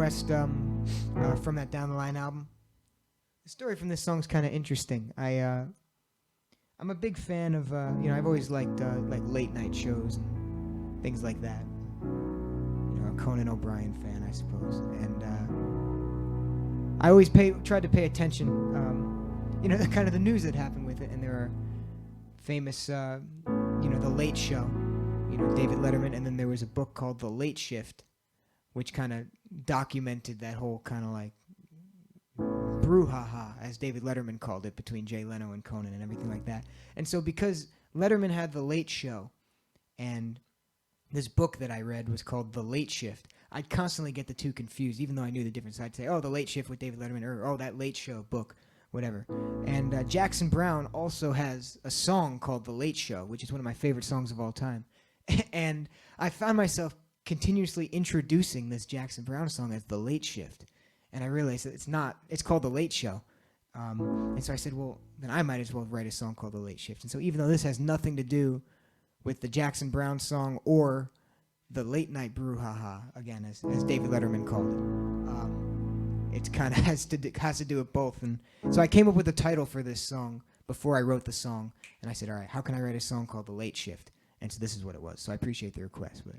request from that Down the Line album. The story from this song's kind of interesting. I'm a big fan of I've always liked like late night shows and things like that. A Conan O'Brien fan, I suppose, and I always tried to pay attention, the kind of the news that happened with it, and there are famous, The Late Show, David Letterman, and then there was a book called The Late Shift, which kind of documented that whole kind of like brouhaha, as David Letterman called it, between Jay Leno and Conan and everything like that. And so because Letterman had The Late Show, and this book that I read was called The Late Shift, I'd constantly get the two confused, even though I knew the difference. I'd say, oh, The Late Shift with David Letterman, or oh, that Late Show book, whatever. And Jackson Browne also has a song called The Late Show, which is one of my favorite songs of all time. And I found myself continuously introducing this Jackson Browne song as The Late Shift. And I realized that it's called The Late Show. And so I said, well, then I might as well write a song called The Late Shift. And so even though this has nothing to do with the Jackson Browne song or the late night brouhaha, again, as David Letterman called it, it kind of has to do with both. And so I came up with a title for this song before I wrote the song. And I said, all right, how can I write a song called The Late Shift? And so this is what it was. So I appreciate the request. But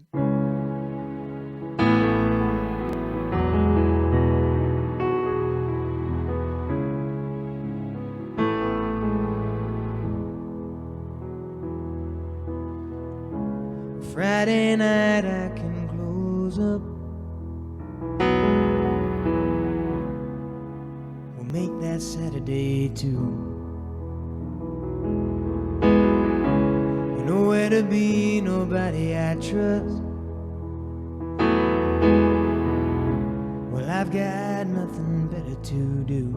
Friday night I can close up. We'll make that Saturday too. Nowhere to be, nobody I trust. Well, I've got nothing better to do.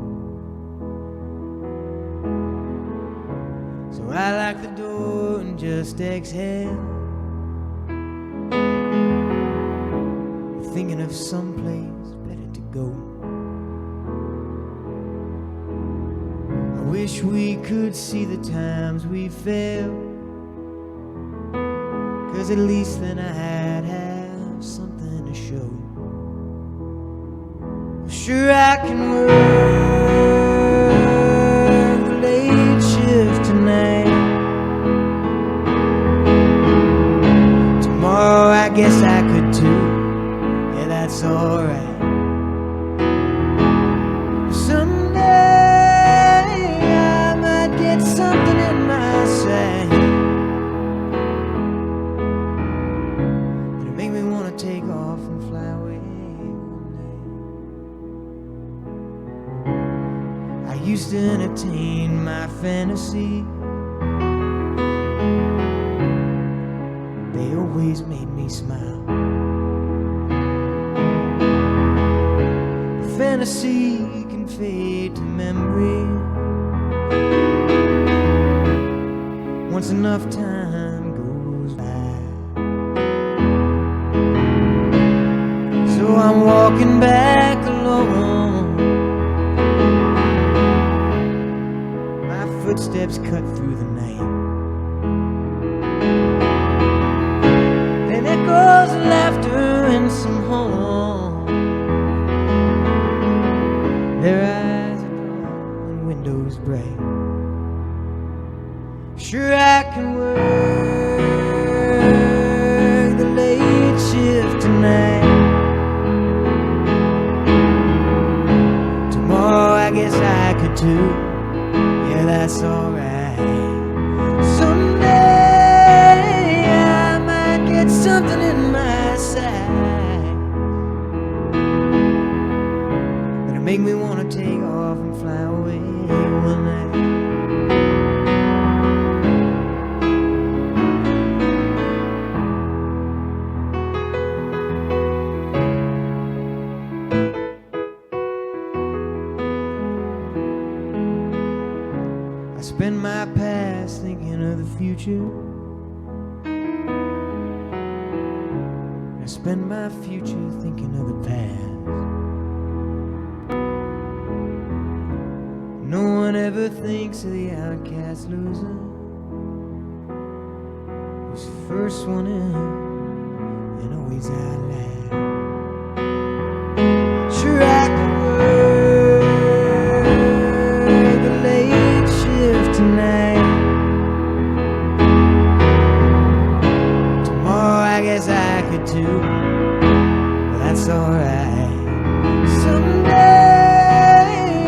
So I lock the door and just exhale, thinking of someplace better to go. I wish we could see the times we failed, 'cause at least then I'd have something to show. Sure, I can work the late shift tonight. Tomorrow I guess I could too. Yeah, that's alright. Someday I might get something in my sight that'll make me wanna take off and fly away one day. I used to entertain my fantasy. They always made me smile. Fantasy can fade to memory once enough time goes by. So I'm walking back alone, my footsteps cut through the night, and echoes of laughter and some home. Their eyes are dull and windows bright. Sure, I can work the late shift tonight. Tomorrow I guess I could too. Yeah, that's alright. Someday I might get something in my sight that'll make me wanna take off and fly away one night. I spend my past thinking of the future. I spend my future thinking of the past. No one ever thinks of the outcast loser who's the first one in and always out loud. alright. Someday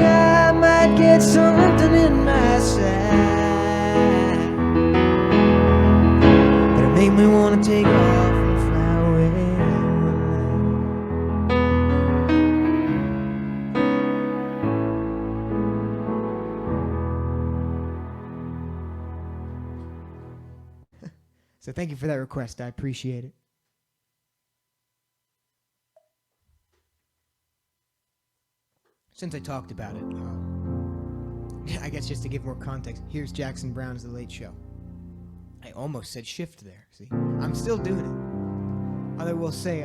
I might get something in my side that'll make me wanna take off and fly away. So thank you for that request. I appreciate it. Since I talked about it, I guess just to give more context, here's Jackson Browne's The Late Show. I almost said shift there. See, I'm still doing it. Although I will say,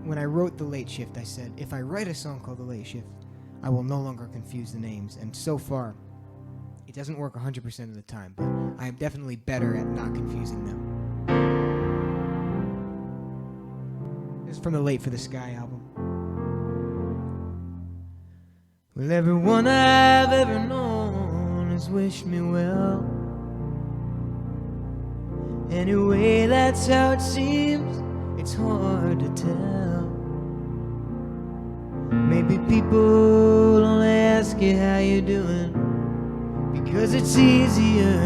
when I wrote The Late Shift, I said, if I write a song called The Late Shift, I will no longer confuse the names. And so far, it doesn't work 100% of the time, but I am definitely better at not confusing them. This is from the Late for the Sky album. Well, everyone I've ever known has wished me well. Anyway, that's how it seems. It's hard to tell. Maybe people only ask you how you're doing because it's easier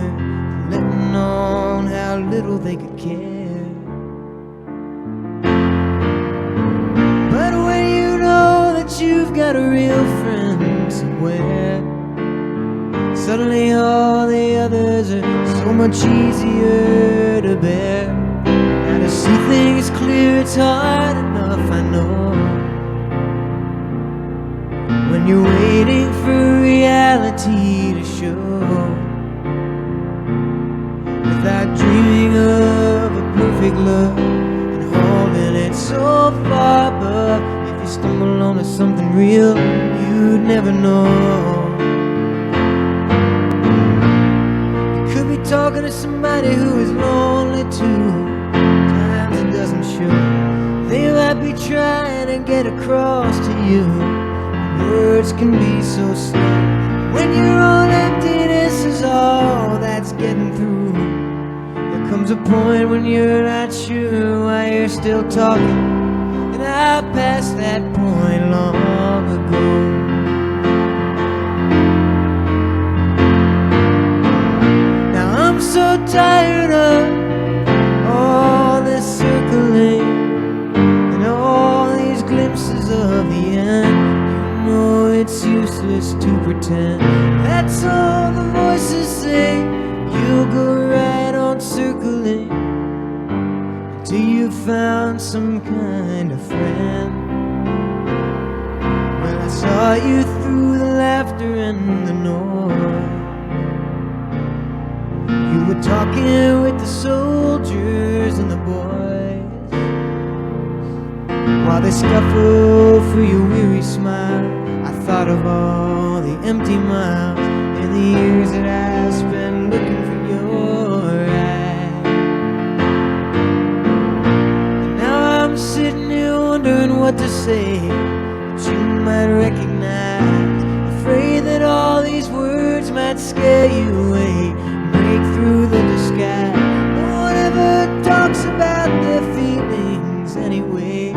than letting on how little they could care. But when you know that you've got a real friend somewhere, suddenly all the others are so much easier to bear. And to see things clear, it's hard enough, I know. When you're waiting for reality to show, without dreaming of a perfect love and holding it so far above, if you stumble onto something real, you'd never know. Talking to somebody who is lonely too. Times it doesn't show. They might be trying to get across to you. Words can be so slow. When your own emptiness is all that's getting through, there comes a point when you're not sure why you're still talking. And I passed that point long ago. I'm so tired of all this circling and all these glimpses of the end. You know it's useless to pretend. That's all the voices say. You'll go right on circling until you found some kind of friend. Well, I saw you through the laughter and the noise. You were talking with the soldiers and the boys while they scuffle for your weary smile. I thought of all the empty miles and the years that I spent looking for your eyes. And now I'm sitting here wondering what to say that you might recognize, afraid that all these words might scare you away. Break through the disguise. No one ever talks about their feelings anyway,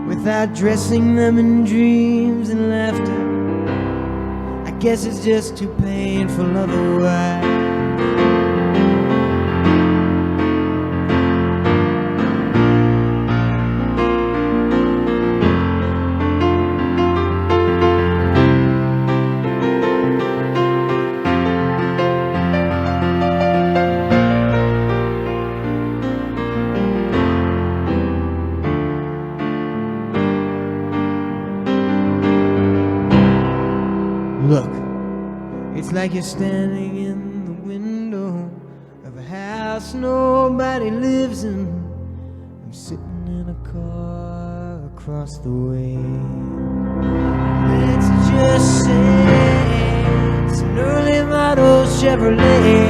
without dressing them in dreams and laughter. I guess it's just too painful otherwise. Look, it's like you're standing in the window of a house nobody lives in. I'm sitting in a car across the way. Let's just say it's an early model Chevrolet.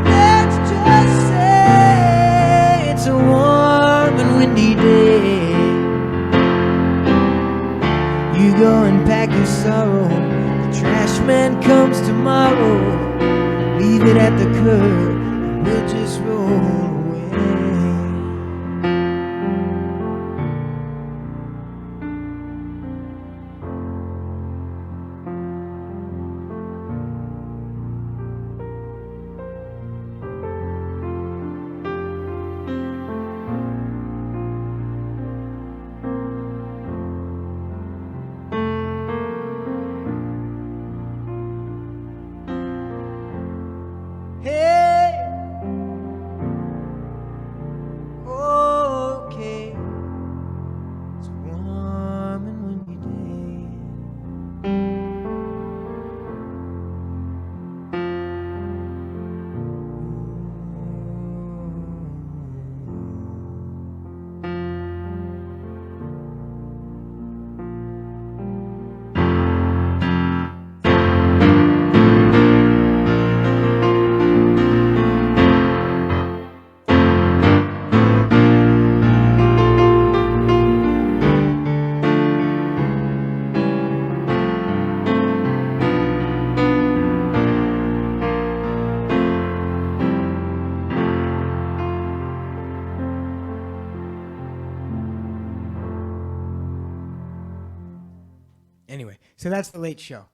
Let's just say it's a warm and windy day. You go and pack your sorrow. Trash man comes tomorrow. Leave it at the curb and we'll just roll away. Anyway, so that's the Late Show.